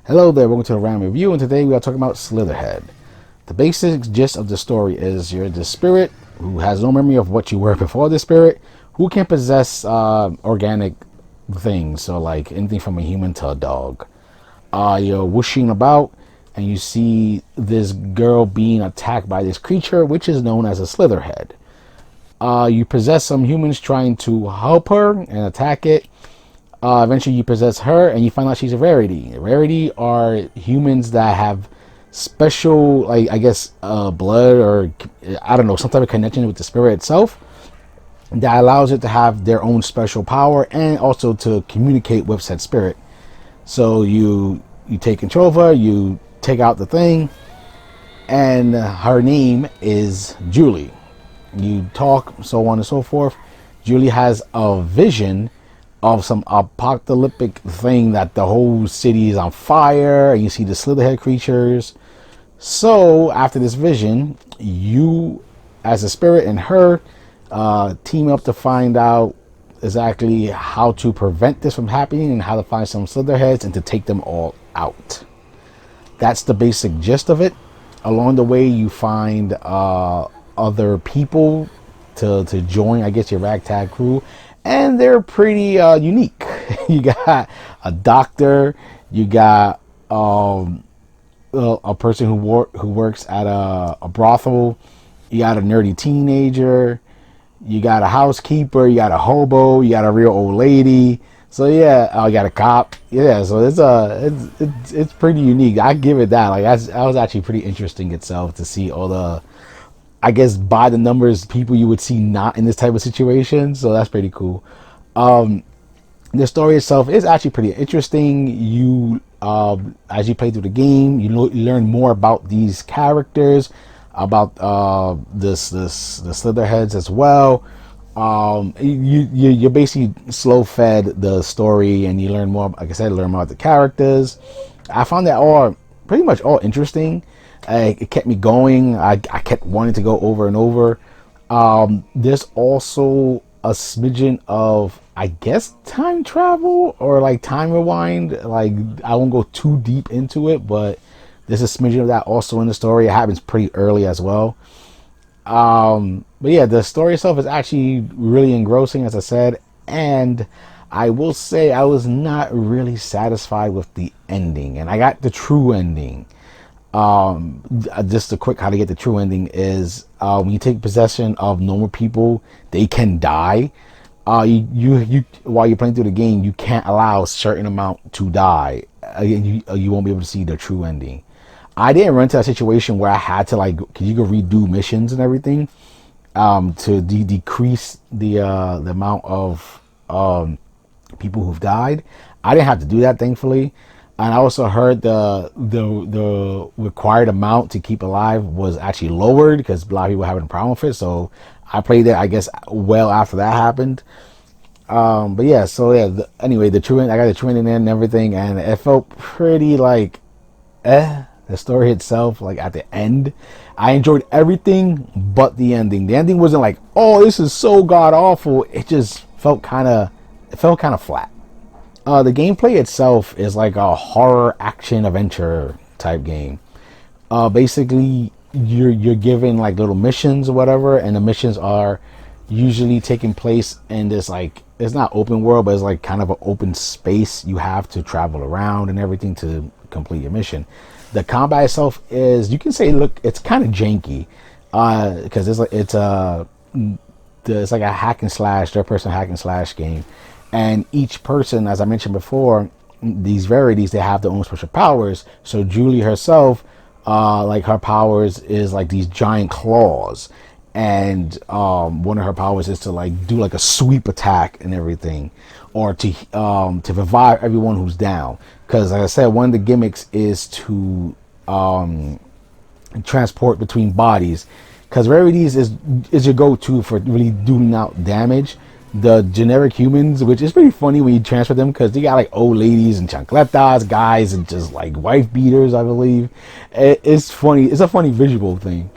Hello there, welcome to the Ramble review, and today we are talking about Slitterhead. The basic gist of the story is you're the spirit who has no memory of what you were before the spirit, who can possess organic things, so like anything from a human to a dog. You're whooshing about, and you see this girl being attacked by this creature, which is known as a Slitherhead. You possess some humans trying to help her and attack it. Eventually, you possess her, and you find out she's a rarity. A rarity are humans that have special, like I guess, blood or I don't know, some type of connection with the spirit itself that allows it to have their own special power and also to communicate with said spirit. So you take control of her, you take out the thing, and her name is Julie. You talk, so on and so forth. Julie has a vision of some apocalyptic thing that the whole city is on fire and you see the Slitherhead creatures. So after this vision, you as a spirit and her team up to find out exactly how to prevent this from happening and how to find some Slitherheads and to take them all out. That's the basic gist of it. Along the way, you find other people to join, I guess, your ragtag crew, and they're pretty unique. You got a doctor, you got a person who works at a brothel, you got a nerdy teenager, you got a housekeeper, you got a hobo, you got a real old lady. So yeah, you got a cop. Yeah, so it's pretty unique. I give it that. Like that was actually pretty interesting itself to see all the, I guess, by the numbers people you would see not in this type of situation. So that's pretty cool. The story itself is actually pretty interesting. You as you play through the game, you learn more about these characters, about the Slitherheads as well. You're basically slow fed the story, and you learn more. Like I said, learn more about the characters. I found that all pretty much all interesting. It kept me going. I kept wanting to go over and over. There's also a smidgen of, I guess, time travel or like time rewind. Like, I won't go too deep into it, but there's a smidgen of that also in the story. It happens pretty early as well. But yeah, the story itself is actually really engrossing, as I said, and I will say I was not really satisfied with the ending, and I got the true ending. Just a quick how to get the true ending is when you take possession of normal people, they can die. You while you're playing through the game, you can't allow a certain amount to die. You won't be able to see the true ending. I didn't run into a situation where I had to cause you can redo missions and everything to decrease the amount of people who've died. I didn't have to do that, thankfully. And I also heard the required amount to keep alive was actually lowered because a lot of people were having a problem with it. So I played it, I guess, well after that happened. But yeah, so yeah. Anyway, I got the true ending and everything, and it felt pretty the story itself, like at the end, I enjoyed everything but the ending. The ending wasn't like, oh, this is so god awful. It just felt kind of flat. The gameplay itself is like a horror action adventure type game. Basically, you're given like little missions or whatever, and the missions are usually taking place in this, like, it's not open world, but it's like kind of an open space you have to travel around and everything to complete your mission. The combat itself is, you can say, look, it's kind of janky because it's like a hack and slash, third person hack and slash game. And each person, as I mentioned before, these rarities, they have their own special powers. So Julie herself, like her powers is like these giant claws. And one of her powers is to like do like a sweep attack and everything. Or to revive everyone who's down. Because like I said, one of the gimmicks is to transport between bodies. Because rarities is your go-to for really doing out damage. The generic humans, which is pretty funny when you transfer them, because they got like old ladies and chancletas, guys, and just like wife beaters, I believe. It's funny. It's a funny visual thing.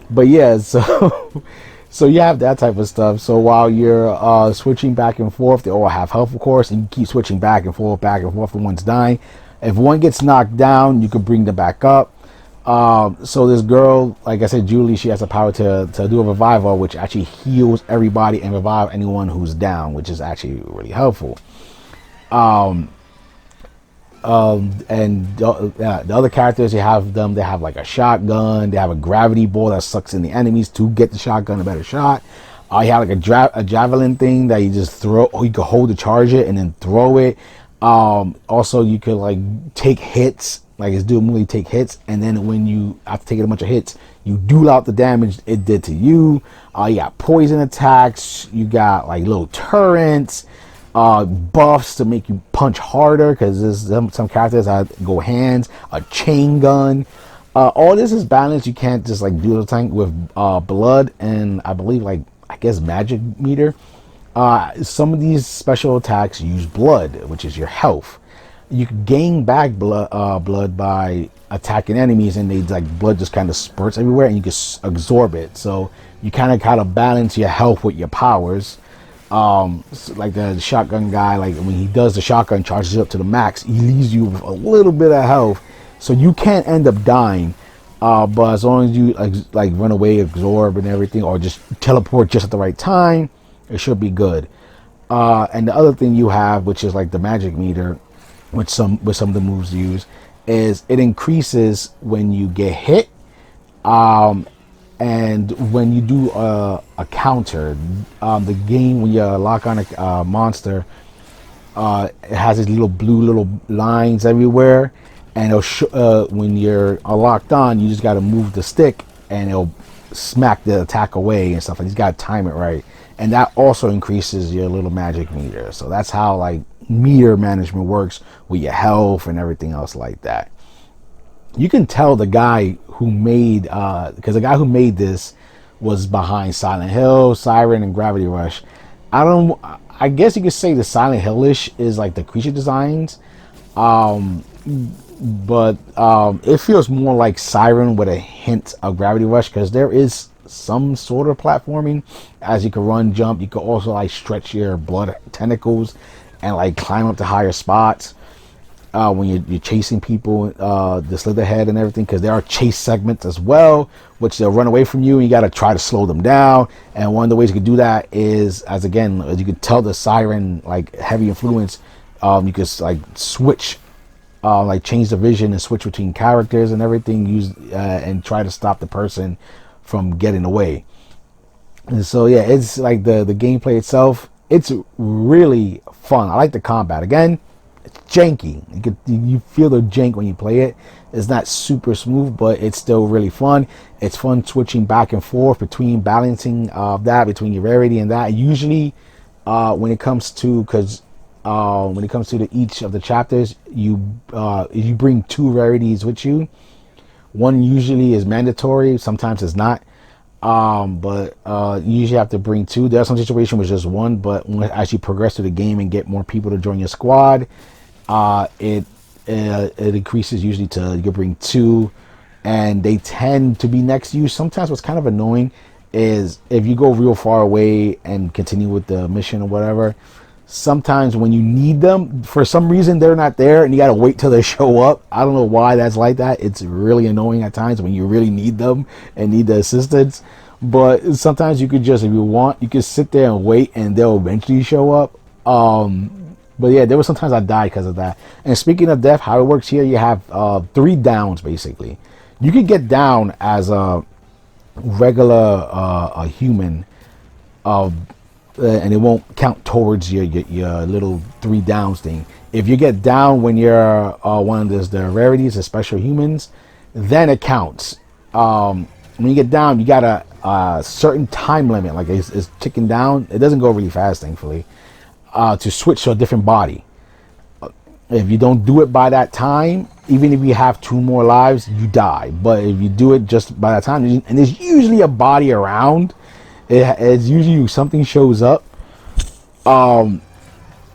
But yeah, so you have that type of stuff. So while you're switching back and forth, they all have health, of course, and you keep switching back and forth, and one's dying. If one gets knocked down, you can bring them back up. So this girl, like I said, Julie, she has the power to do a revival, which actually heals everybody and revive anyone who's down, which is actually really helpful. And the other characters, they have like a shotgun, they have a gravity ball that sucks in the enemies to get the shotgun a better shot. You have like a javelin thing that you just throw, or you can hold to charge it and then throw it. Also, you could like take hits, like it's doing really take hits, and then when you after taking a bunch of hits, you do out the damage it did to you. You got poison attacks, you got like little turrets, buffs to make you punch harder, because there's some characters that go hands, a chain gun. All this is balanced. You can't just like do the thing with blood and I believe like I guess magic meter. Some of these special attacks use blood, which is your health. You can gain back blood by attacking enemies, and they like blood just kind of spurts everywhere, and you can absorb it. So you kind of balance your health with your powers. So like the shotgun guy, like when he does the shotgun, charges it up to the max, he leaves you with a little bit of health, so you can't end up dying. But as long as you like run away, absorb and everything, or just teleport just at the right time, it should be good. And the other thing you have, which is like the magic meter, which some of the moves use, is it increases when you get hit, and when you do a counter. The game, when you lock on a monster, it has these little lines everywhere, and it'll when you're locked on, you just got to move the stick and it'll smack the attack away and stuff. And you got to time it right, and that also increases your little magic meter. So that's how like meter management works with your health and everything else like that. You can tell the guy who made, because the guy who made this was behind Silent Hill, Siren, and Gravity Rush. I guess you could say the Silent Hill-ish is like the creature designs, but it feels more like Siren with a hint of Gravity Rush, because there is some sort of platforming. As you can run, jump, you can also like stretch your blood tentacles and like climb up to higher spots. When you're chasing people, the Slitherhead and everything, because there are chase segments as well, which they'll run away from you, and you got to try to slow them down. And one of the ways you can do that is, as you can tell the Siren like heavy influence, you can like switch, like change the vision and switch between characters and everything, and try to stop the person from getting away. And so yeah, it's like the gameplay itself, it's really fun. I like the combat. Again, it's janky. You feel the jank when you play it. It's not super smooth, but it's still really fun. It's fun switching back and forth between balancing that between your rarity and that. Usually, when it comes to each of the chapters, you bring 2 rarities with you. One usually is mandatory. Sometimes it's not. But you usually have to bring 2. There are some situations with just 1, but as you progress through the game and get more people to join your squad, it increases usually to you can bring 2, and they tend to be next to you. Sometimes what's kind of annoying is if you go real far away and continue with the mission or whatever, sometimes when you need them, for some reason they're not there and you got to wait till they show up. I don't know why that's like that. It's really annoying at times when you really need them and need the assistance. But sometimes you could just, if you want, you could sit there and wait and they'll eventually show up. But yeah, there were sometimes I died because of that. And speaking of death, how it works here, you have 3 downs basically. You can get down as a regular a human, and it won't count towards your little 3 downs thing. If you get down when you're one of the rarities, the special humans, then it counts. When you get down, you got a certain time limit, like it's ticking down. It doesn't go really fast, thankfully, to switch to a different body. If you don't do it by that time, even if you have 2 more lives, you die. But if you do it just by that time, and there's usually a body around, it's usually something shows up.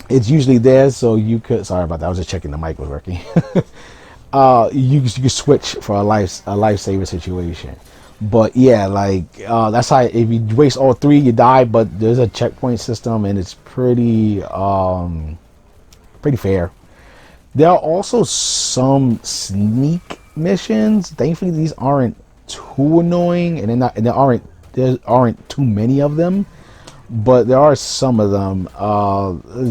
It's usually there, so you could. Sorry about that. I was just checking the mic was working. You could switch for a lifesaver situation. But yeah, like that's how. If you waste all 3, you die. But there's a checkpoint system, and it's pretty fair. There are also some sneak missions. Thankfully, these aren't too annoying, and there aren't too many of them. But there are some of them.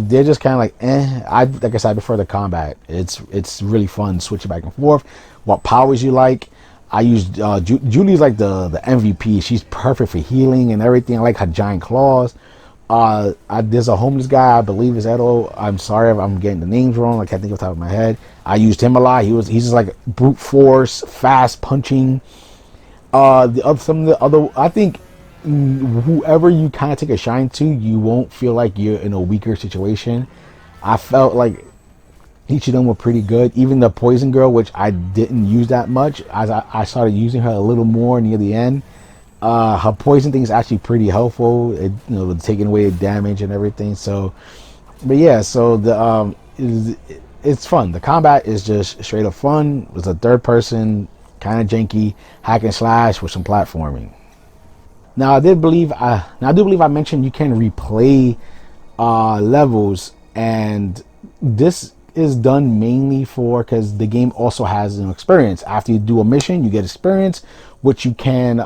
They're just kind of like, eh. Like I said, I prefer the combat. It's really fun switching back and forth. What powers you like? I use Julie's like the MVP. She's perfect for healing and everything. I like her giant claws. There's a homeless guy, I believe is Edo. I'm sorry if I'm getting the names wrong. I can't think off the top of my head. I used him a lot. He's just like brute force, fast punching. Some of the other, I think whoever you kind of take a shine to, you won't feel like you're in a weaker situation. I felt like each of them were pretty good. Even the poison girl, which I didn't use that much, as I started using her a little more near the end. Her poison thing is actually pretty helpful. Taking away the damage and everything. So, but yeah, so it's fun. The combat is just straight up fun. It's a third person, kind of janky hack and slash with some platforming. Now I do believe I mentioned you can replay levels, and this is done mainly for because the game also has experience. After you do a mission, you get experience, which you can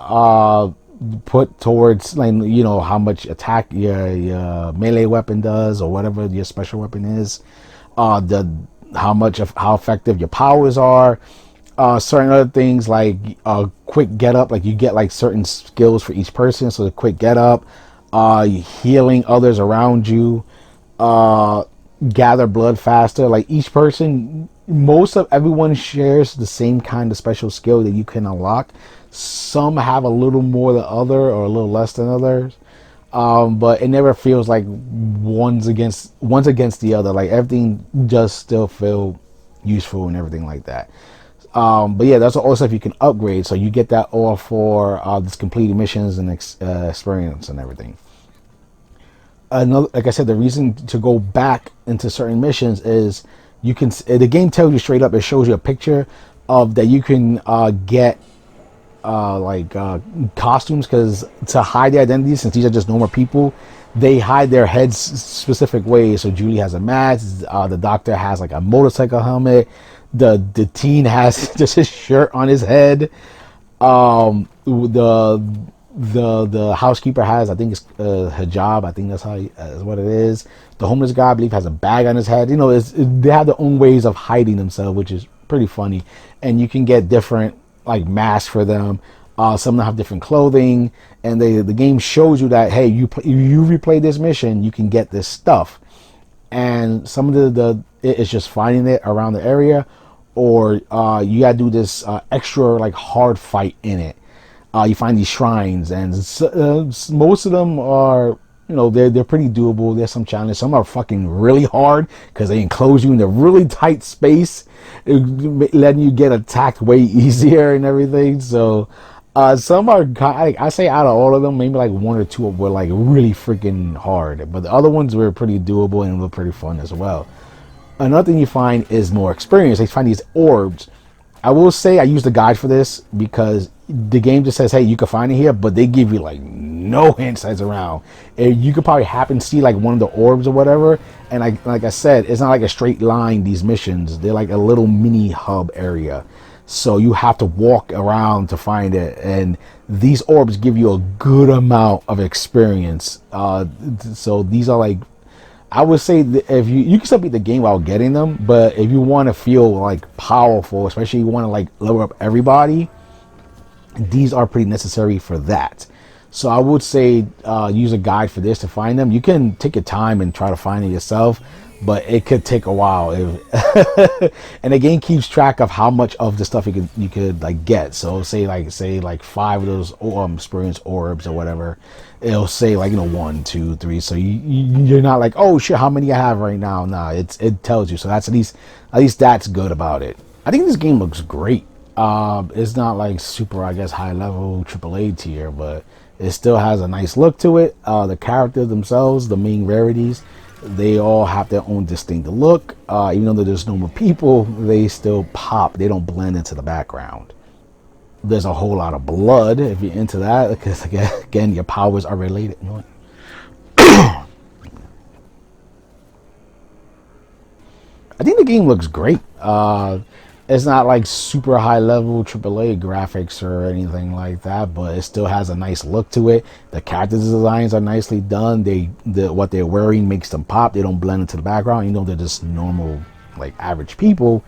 put towards how much attack your melee weapon does or whatever your special weapon is, the how effective your powers are. Certain other things like quick get up, like you get like certain skills for each person. So the quick get up, healing others around you, gather blood faster. Like each person, most of everyone shares the same kind of special skill that you can unlock. Some have a little more than other or a little less than others. But it never feels like one's against the other. Like everything does still feel useful and everything like that. But yeah, that's all stuff you can upgrade, so you get that all for this completed missions and experience and everything. Another, like I said, the reason to go back into certain missions is the game tells you straight up. It shows you a picture of that you can get costumes, because to hide their identities, since these are just normal people, they hide their heads specific ways. So Julie has a mask, the doctor has like a motorcycle helmet, the teen has just his shirt on his head, the housekeeper has, I think it's hijab, I think that's what it is. The homeless guy, I believe, has a bag on his head. They have their own ways of hiding themselves, which is pretty funny. And you can get different like masks for them. Some of them have different clothing, and the game shows you that, hey, you replay this mission, you can get this stuff. And some of it's just finding it around the area, or you gotta do this extra like hard fight in it. You find these shrines, and most of them are, they're pretty doable. There's some challenges. Some are fucking really hard because they enclose you in a really tight space, letting you get attacked way easier and everything. So some are, I say out of all of them, maybe like one or two were like really freaking hard, but the other ones were pretty doable and were pretty fun as well. Another thing you find is more experience. They find these orbs. I will say I use the guide for this because the game just says, hey, you can find it here, but they give you like no hints that's around. And you could probably happen to see like one of the orbs or whatever. And like I said, it's not like a straight line, these missions. They're like a little mini hub area. So you have to walk around to find it. And these orbs give you a good amount of experience. So these are like, I would say that if you can still beat the game while getting them, but if you want to feel like powerful, especially you want to like level up everybody, these are pretty necessary for that. So I would say use a guide for this to find them. You can take your time and try to find it yourself, but it could take a while. And the game keeps track of how much of the stuff you could like get. So say like 5 of those experience orbs or whatever. It'll say like 1, 2, 3. So you're not like, oh shit, how many I have right now? Nah, it tells you. So that's at least that's good about it. I think this game looks great. It's not like super, I guess, high level AAA tier, but it still has a nice look to it. The characters themselves, the main rarities, they all have their own distinct look. Even though there's no more people, they still pop. They don't blend into the background. There's a whole lot of blood if you're into that, because again, your powers are related. I think the game looks great. It's not like super high level AAA graphics or anything like that, but it still has a nice look to it. The character designs are nicely done. What they're wearing makes them pop. They don't blend into the background. You know, they're just normal, like average people.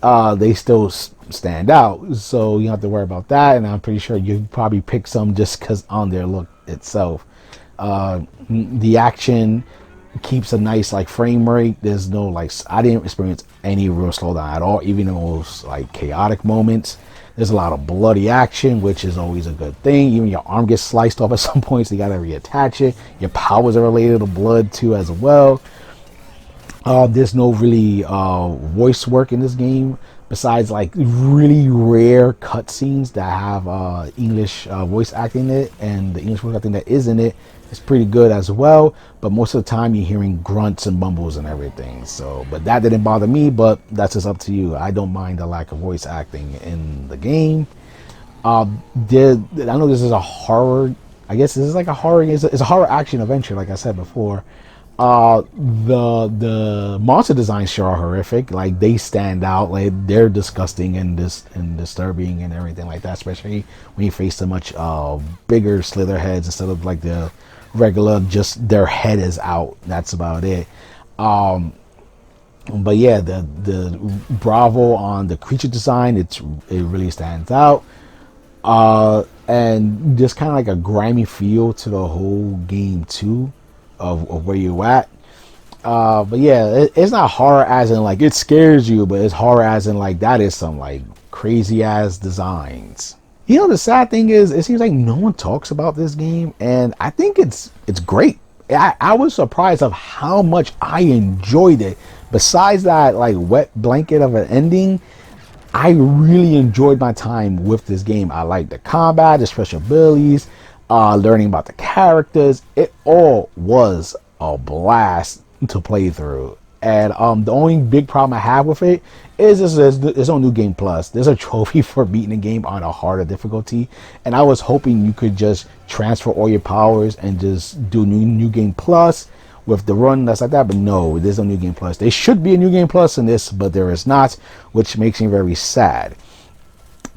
They still stand out, so you don't have to worry about that. And I'm pretty sure you probably pick some just because on their look itself. The action keeps a nice like frame rate. There's no like, I didn't experience any real slowdown at all, even in those like chaotic moments. There's a lot of bloody action, which is always a good thing. Even your arm gets sliced off at some points, so you gotta reattach it. Your powers are related to blood too as well. There's no really voice work in this game besides like really rare cutscenes that have English voice acting in it, and the English voice acting that is in it is pretty good as well. But most of the time you're hearing grunts and mumbles and everything. So, but that didn't bother me. But that's just up to you. I don't mind the lack of voice acting in the game. I know this is a horror. I guess this is like a horror. It's a horror action adventure, like I said before. The monster designs sure are horrific. Like they stand out. Like they're disgusting and disturbing and everything like that. Especially when you face so much bigger Slitherheads instead of like the regular, just their head is out. That's about it. But yeah, the bravo on the creature design. It really stands out. And just kind of like a grimy feel to the whole game too. Of where you're at. But yeah, it's not horror as in like it scares you, but it's horror as in like that is some like crazy ass designs. You know, the sad thing is it seems like no one talks about this game, and I think it's great. I was surprised of how much I enjoyed it. Besides that like wet blanket of an ending, I really enjoyed my time with this game. I like the combat, the special abilities, learning about the characters. It all was a blast to play through. And the only big problem I have with it is there's no New Game Plus. There's a trophy for beating the game on a harder difficulty, and I was hoping you could just transfer all your powers and just do New Game Plus with the run that's like that. But no, there's no New Game Plus. There should be a New Game Plus in this, but there is not, which makes me very sad.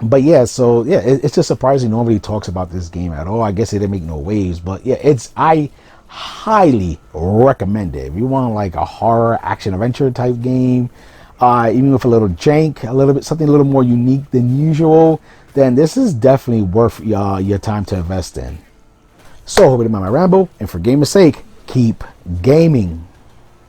But yeah, so yeah, it's just surprising nobody talks about this game at all. I guess it didn't make no waves, but yeah, I highly recommend it. If you want like a horror action adventure type game, even with a little jank, a little bit something a little more unique than usual, then this is definitely worth your time to invest in. So hope you didn't mind my ramble, and for game's sake, keep gaming.